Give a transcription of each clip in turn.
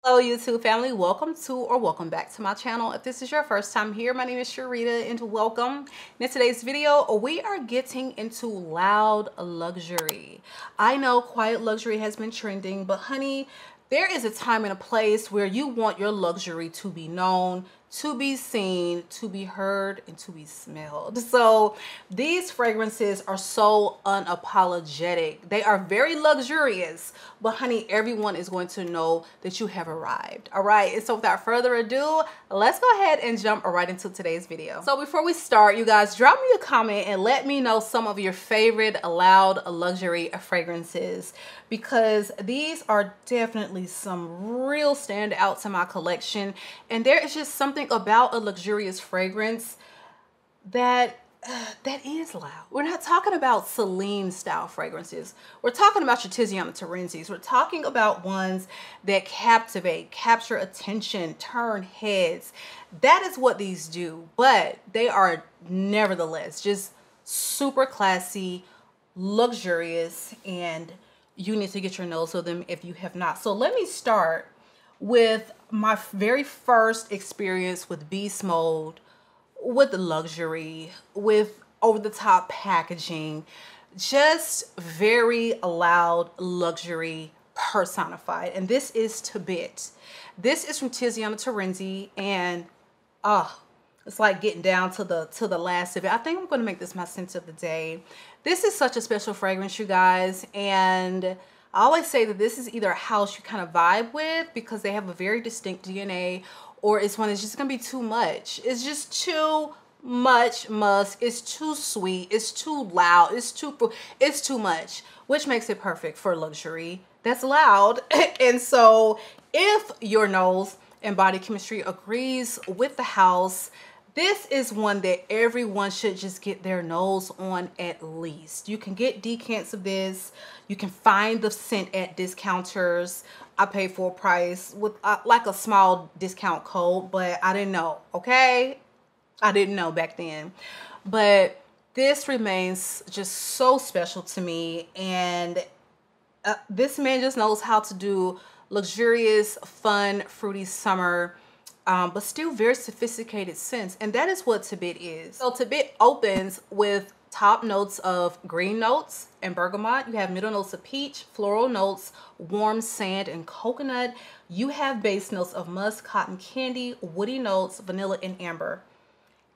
Hello YouTube family, welcome to or welcome back to my channel. If this is your first time here, my name is Sharita and welcome. In today's video, we are getting into loud luxury. I know quiet luxury has been trending, but honey, there is a time and a place where you want your luxury to be known, to be seen, to be heard, and to be smelled. So these fragrances are so unapologetic. They are very luxurious, but honey, everyone is going to know that you have arrived. All right, and so without further ado, let's go ahead and jump right into today's video. So before we start, you guys, drop me a comment and let me know some of your favorite loud luxury fragrances, because these are definitely some real standouts in my collection. And there is just something about a luxurious fragrance that is loud. We're not talking about Celine style fragrances. We're talking about your Tiziana Terenzis. We're talking about ones that captivate, capture attention, turn heads. That is what these do, but they are nevertheless just super classy, luxurious, and you need to get your nose to them if you have not. So let me start with my very first experience with beast mode, with luxury, with over-the-top packaging, just very loud luxury personified. And this is TABIT. This is from Tiziana Terenzi, and it's like getting down to the last of it. I think I'm going to make this my scent of the day. This is such a special fragrance, you guys, and I always say that this is either a house you kind of vibe with because they have a very distinct DNA, or it's one that's just gonna be too much. It's just too much musk. It's too sweet. It's too loud. It's too much, which makes it perfect for luxury that's loud. And so if your nose and body chemistry agrees with the house, this is one that everyone should just get their nose on at least. You can get decants of this. You can find the scent at discounters. I paid full price with like a small discount code, but I didn't know, okay? I didn't know back then. But this remains just so special to me. And this man just knows how to do luxurious, fun, fruity summer, but still very sophisticated scents. And that is what TABIT is. So TABIT opens with top notes of green notes and bergamot. You have middle notes of peach, floral notes, warm sand, and coconut. You have base notes of musk, cotton candy, woody notes, vanilla, and amber.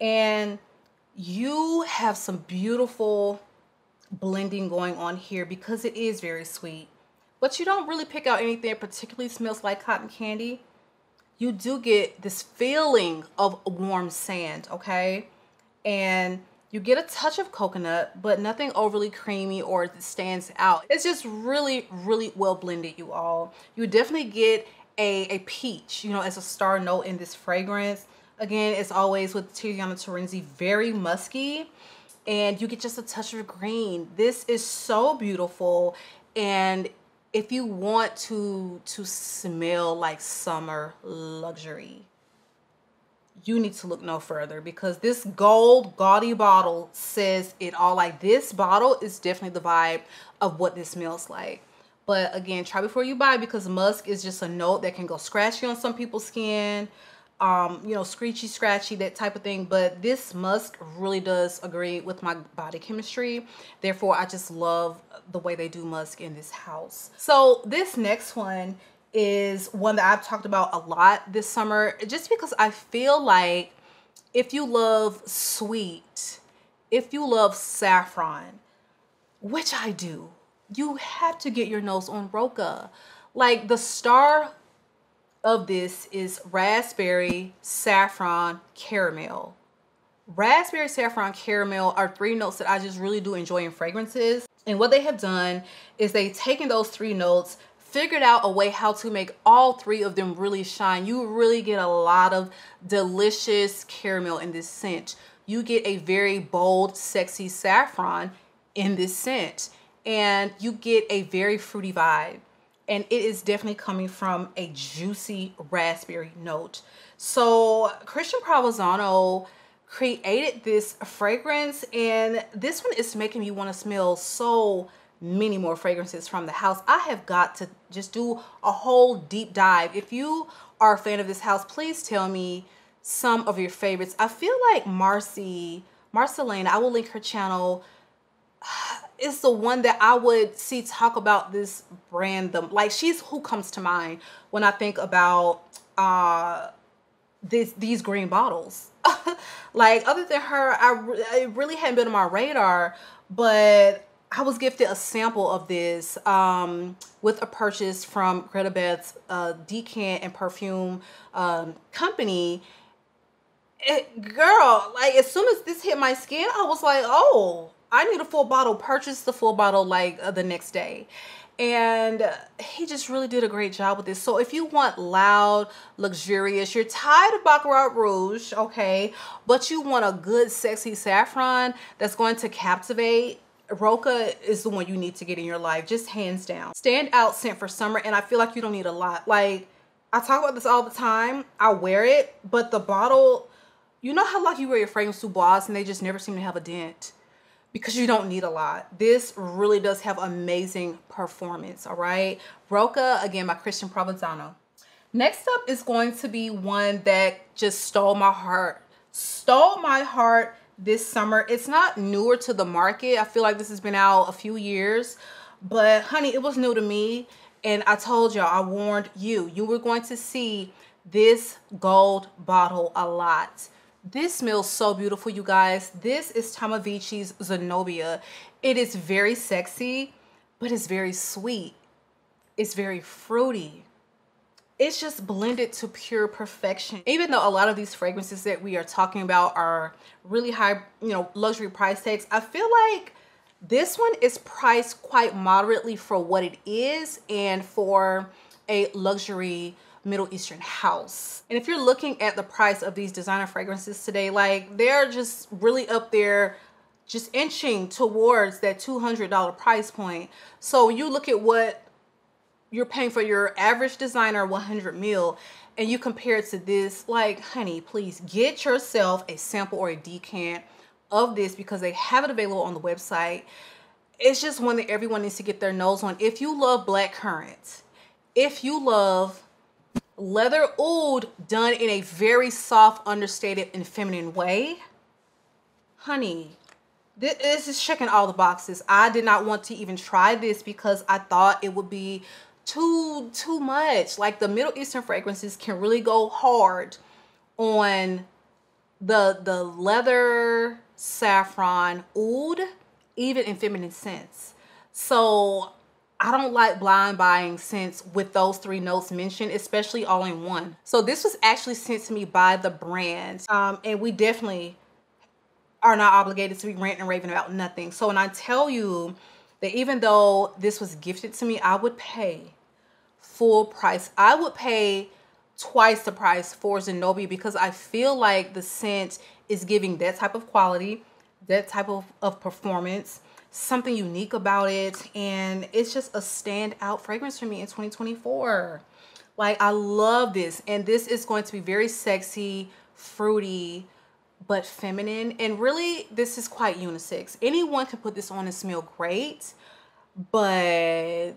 And you have some beautiful blending going on here because it is very sweet. But you don't really pick out anything that particularly smells like cotton candy. You do get this feeling of warm sand, okay? And you get a touch of coconut, but nothing overly creamy or that stands out. It's just really, really well blended, you all. You definitely get a peach, you know, as a star note in this fragrance. Again, it's always with Tiziana Terenzi, very musky. And you get just a touch of green. This is so beautiful. And if you want to smell like summer luxury, you need to look no further, because this gold gaudy bottle says it all. Like, this bottle is definitely the vibe of what this smells like. But again, try before you buy, because musk is just a note that can go scratchy on some people's skin, you know, screechy, scratchy, that type of thing. But this musk really does agree with my body chemistry. Therefore, I just love the way they do musk in this house. So this next one is one that I've talked about a lot this summer, just because I feel like if you love sweet, if you love saffron, which I do, you have to get your nose on ROCCA. Like, the star of this is raspberry, saffron, caramel. Raspberry, saffron, caramel are three notes that I just really do enjoy in fragrances. And what they have done is they've taken those three notes, figured out a way how to make all three of them really shine. You really get a lot of delicious caramel in this scent. You get a very bold, sexy saffron in this scent. And you get a very fruity vibe. And it is definitely coming from a juicy raspberry note. So Christian Provenzano created this fragrance, and this one is making me want to smell so many more fragrances from the house. I have got to just do a whole deep dive. If you are a fan of this house, please tell me some of your favorites. I feel like Marcelene, I will link her channel, is the one that I would see talk about this brand. Like, she's who comes to mind when I think about these green bottles. Like, other than her, it really hadn't been on my radar, but I was gifted a sample of this with a purchase from Greta Beth's Decant and Perfume company. Girl, like, as soon as this hit my skin, I was like, oh, I need a full bottle. Purchased the full bottle like the next day. And he just really did a great job with this. So if you want loud, luxurious, you're tired of Baccarat Rouge, okay, but you want a good, sexy saffron that's going to captivate, ROCCA is the one you need to get in your life, just hands down. Standout scent for summer, and I feel like you don't need a lot. Like, I talk about this all the time. I wear it, but the bottle, you know how like you wear your fragrance Dubois and they just never seem to have a dent? Because you don't need a lot. This really does have amazing performance, all right? ROCCA, again, by Christian Provenzano. Next up is going to be one that just stole my heart. Stole my heart this summer. It's not newer to the market. I feel like this has been out a few years, but honey, it was new to me. And I told y'all, I warned you, you were going to see this gold bottle a lot. This smells so beautiful, you guys. This is Tamavici's Zenobia. It is very sexy, but it's very sweet. It's very fruity. It's just blended to pure perfection. Even though a lot of these fragrances that we are talking about are really high, you know, luxury price tags, I feel like this one is priced quite moderately for what it is and for a luxury Middle Eastern house. And if you're looking at the price of these designer fragrances today, like, they're just really up there, just inching towards that $200 price point. So you look at what you're paying for your average designer 100 ml and you compare it to this, like, honey, please get yourself a sample or a decant of this because they have it available on the website. It's just one that everyone needs to get their nose on. If you love black currant, if you love leather oud done in a very soft, understated, and feminine way, honey, this is checking all the boxes. I did not want to even try this because I thought it would be too much. Like, the Middle Eastern fragrances can really go hard on the leather, saffron, oud, even in feminine scents. So I don't like blind buying scents with those three notes mentioned, especially all in one. So this was actually sent to me by the brand. And we definitely are not obligated to be ranting and raving about nothing. So when I tell you that even though this was gifted to me, I would pay full price. I would pay twice the price for Zenobia because I feel like the scent is giving that type of quality, that type of performance, something unique about it, and it's just a standout fragrance for me in 2024. Like, I love this, and this is going to be very sexy, fruity, but feminine, and really this is quite unisex. Anyone can put this on and smell great, but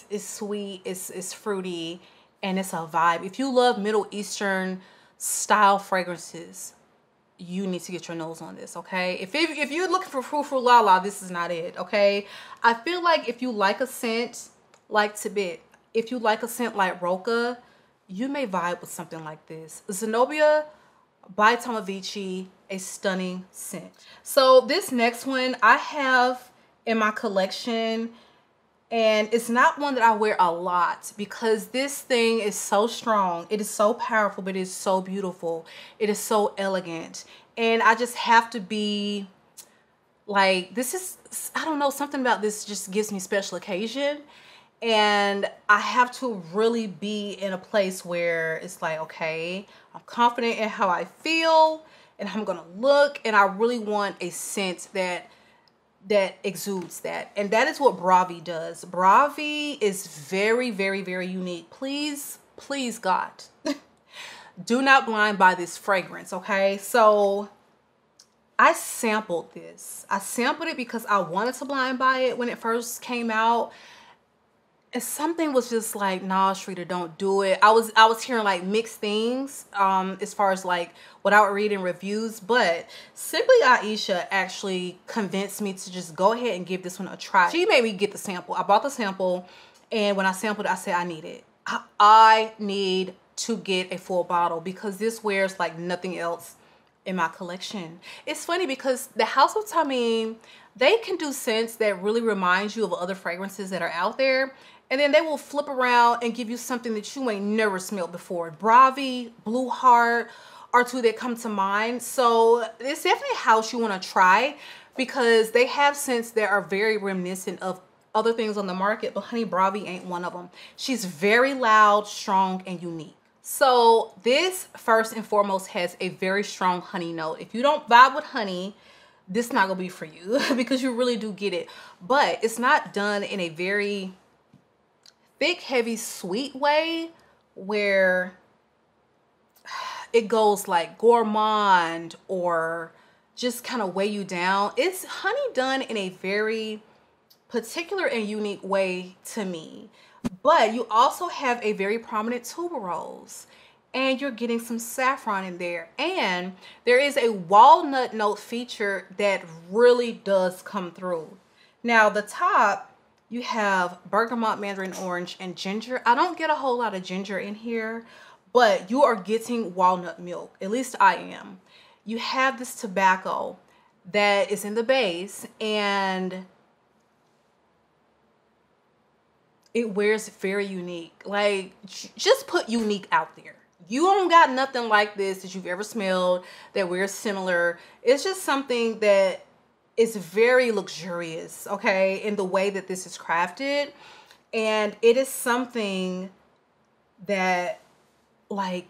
it's sweet, it's fruity, and it's a vibe. If you love Middle Eastern style fragrances, you need to get your nose on this, okay? If you're looking for frou-frou la-la, this is not it, okay? I feel like if you like a scent like TABIT, if you like a scent like ROCCA, you may vibe with something like this. Zenobia by Tamavici, a stunning scent. So this next one I have in my collection, and it's not one that I wear a lot because this thing is so strong. It is so powerful, but it is so beautiful. It is so elegant. And I just have to be like, this is, I don't know, something about this just gives me special occasion. And I have to really be in a place where it's like, okay, I'm confident in how I feel and how I'm gonna look. And I really want a scent that exudes that, and that is what BRAVI does. BRAVI is very, very, very unique. Please God, do not blind buy this fragrance, okay? So I sampled this. I sampled it because I wanted to blind buy it when it first came out. And something was just like, nah, Sharita, don't do it. I was hearing like mixed things as far as like what I would read in reviews, but Simply Aisha actually convinced me to just go ahead and give this one a try. She made me get the sample. I bought the sample, and when I sampled it, I said I need it. I need to get a full bottle because this wears like nothing else in my collection. It's funny because the House of Tamim, they can do scents that really remind you of other fragrances that are out there, and then they will flip around and give you something that you ain't never smelled before. BRAVI, Blue Heart are two that come to mind. So it's definitely a house you want to try because they have scents that are very reminiscent of other things on the market, but honey, BRAVI ain't one of them. She's very loud, strong, and unique. So this first and foremost has a very strong honey note. If you don't vibe with honey, this not gonna be for you because you really do get it. But it's not done in a very thick, heavy, sweet way where it goes like gourmand or just kind of weigh you down. It's honey done in a very particular and unique way to me. But you also have a very prominent tuberose, and you're getting some saffron in there, and there is a walnut note feature that really does come through. Now the top, you have bergamot, mandarin orange, and ginger. I don't get a whole lot of ginger in here, but you are getting walnut milk. At least I am. You have this tobacco that is in the base, and it wears very unique. Like, just put unique out there. You don't got nothing like this that you've ever smelled that wears similar. It's just something that is very luxurious, okay, in the way that this is crafted. And it is something that like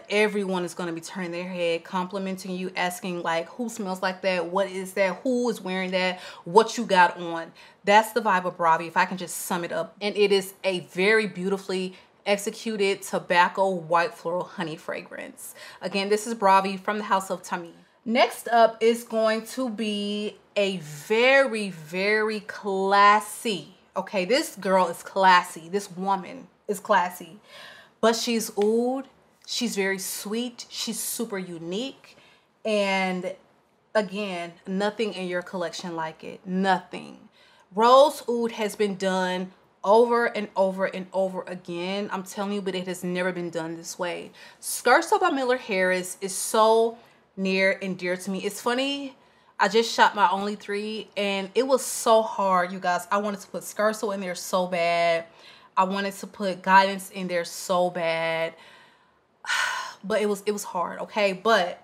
everyone is gonna be turning their head, complimenting you, asking like, who smells like that? What is that? Who is wearing that? What you got on? That's the vibe of BRAVI, if I can just sum it up. And it is a very beautifully executed tobacco white floral honey fragrance. Again, this is BRAVI from the House of Tamim. Next up is going to be a very, very classy. Okay, this girl is classy. This woman is classy. But she's oud, she's very sweet, she's super unique, and again, nothing in your collection like it, nothing. Rose oud has been done over and over and over again. I'm telling you, but it has never been done this way. SCHERZO by Miller Harris is so near and dear to me. It's funny, I just shot my only 3 and it was so hard, you guys. I wanted to put SCHERZO in there so bad. I wanted to put Guidance in there so bad, but it was hard, okay? But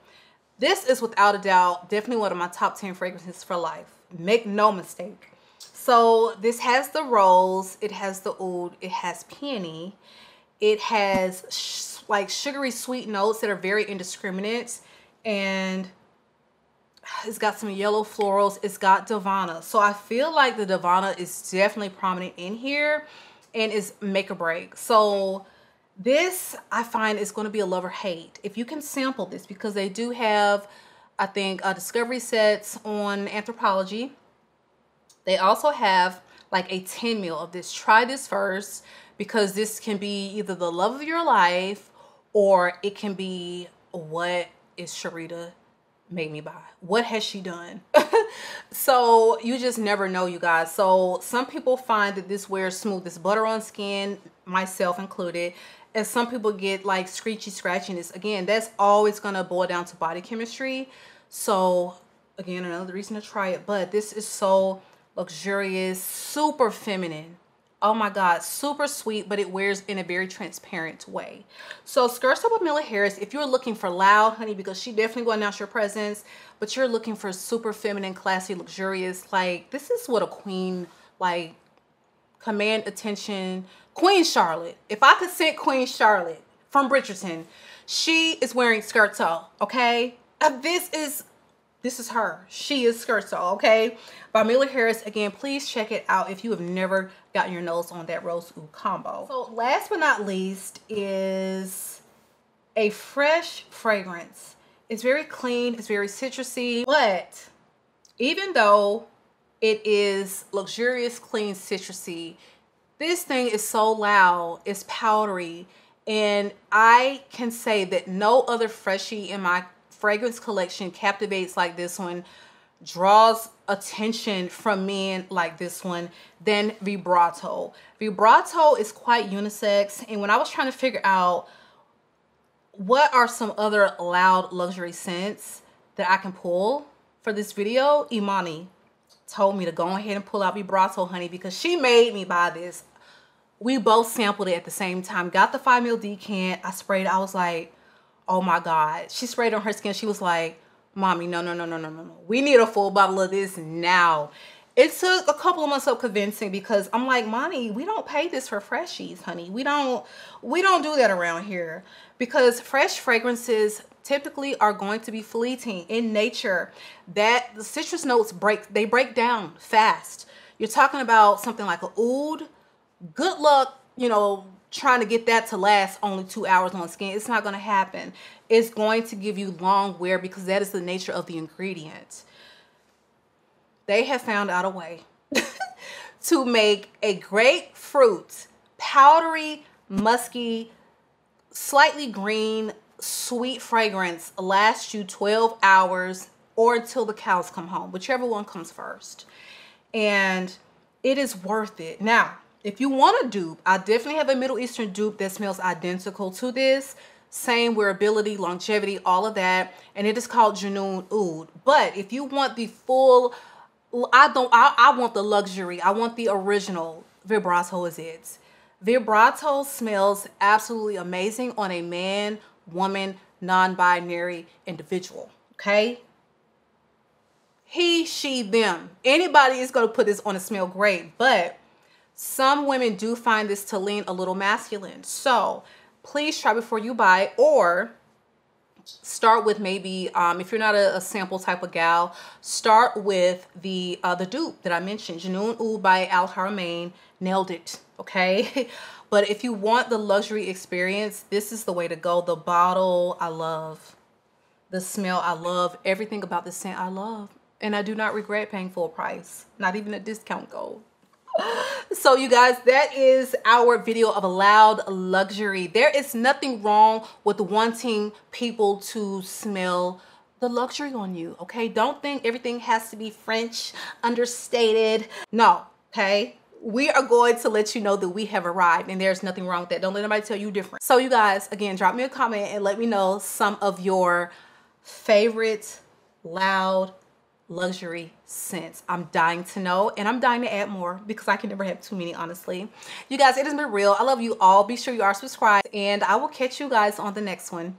this is without a doubt definitely one of my top 10 fragrances for life. Make no mistake. So this has the rose, it has the oud, it has peony, it has like sugary sweet notes that are very indiscriminate, and it's got some yellow florals. It's got Divana. So I feel like the Divana is definitely prominent in here and is make or break. So this, I find, is going to be a love or hate. If you can sample this, because they do have, I think, discovery sets on Anthropology. They also have like a 10 ml of this. Try this first, because this can be either the love of your life or it can be, what is Sharita made me buy? What has she done? So you just never know, you guys. So some people find that this wears smooth as butter on skin, myself included, and some people get like screechy scratchiness. Again, that's always gonna boil down to body chemistry. So again, another reason to try it. But this is so luxurious, super feminine. Oh my God, super sweet, but it wears in a very transparent way. So SCHERZO by Miller Harris, if you're looking for loud honey, because she definitely will announce your presence, but you're looking for super feminine, classy, luxurious, like this is what a queen, like, command attention. Queen Charlotte. If I could scent Queen Charlotte from Bridgerton, she is wearing SCHERZO, okay? This is her. She is SCHERZO, okay? By Miller Harris. Again, please check it out if you have never gotten your nose on that rose oud combo. So last but not least is a fresh fragrance It's very clean, it's very citrusy, but even though it is luxurious, clean, citrusy, this thing is so loud, it's powdery, and I can say that no other freshie in my fragrance collection captivates like this one, draws attention from men like this one than VIBRATO. VIBRATO is quite unisex, and when I was trying to figure out what are some other loud luxury scents that I can pull for this video, MAHNI told me to go ahead and pull out VIBRATO, honey, because she made me buy this. We both sampled it at the same time. Got the 5 ml decant. I sprayed. I was like, oh my God. She sprayed on her skin. She was like, Mommy, no. We need a full bottle of this now. It took a couple of months of convincing because I'm like, Mommy, we don't pay this for freshies, honey. We don't do that around here, because fresh fragrances typically are going to be fleeting in nature. That the citrus notes break down fast. You're talking about something like an oud. Good luck, you know, trying to get that to last only 2 hours on skin. It's not going to happen. It's going to give you long wear because that is the nature of the ingredient. They have found out a way to make a grapefruit, powdery, musky, slightly green, sweet fragrance last you 12 hours or until the cows come home, whichever one comes first. And it is worth it. Now, if you want a dupe, I definitely have a Middle Eastern dupe that smells identical to this. Same wearability, longevity, all of that. And it is called JUNOON Oud. But if you want the full, I want the luxury. I want the original. VIBRATO is it. VIBRATO smells absolutely amazing on a man, woman, non-binary individual. Okay? He, she, them. Anybody is going to put this on and smell great. But some women do find this to lean a little masculine. So please try before you buy, or start with maybe, if you're not a sample type of gal, start with the dupe that I mentioned, JUNOON Oud by Al Haramain. Nailed it, okay? But if you want the luxury experience, this is the way to go. The bottle, I love. The smell, I love. Everything about the scent, I love. And I do not regret paying full price, not even a discount code. So you guys, that is our video of a loud luxury. There is nothing wrong with wanting people to smell the luxury on you, okay? Don't think everything has to be French, understated. No, okay? We are going to let you know that we have arrived, and there's nothing wrong with that. Don't let anybody tell you different. So you guys, again, drop me a comment and let me know some of your favorite loud luxury scents. I'm dying to know, and I'm dying to add more because I can never have too many, honestly. You guys, it has been real. I love you all. Be sure you are subscribed, and I will catch you guys on the next one.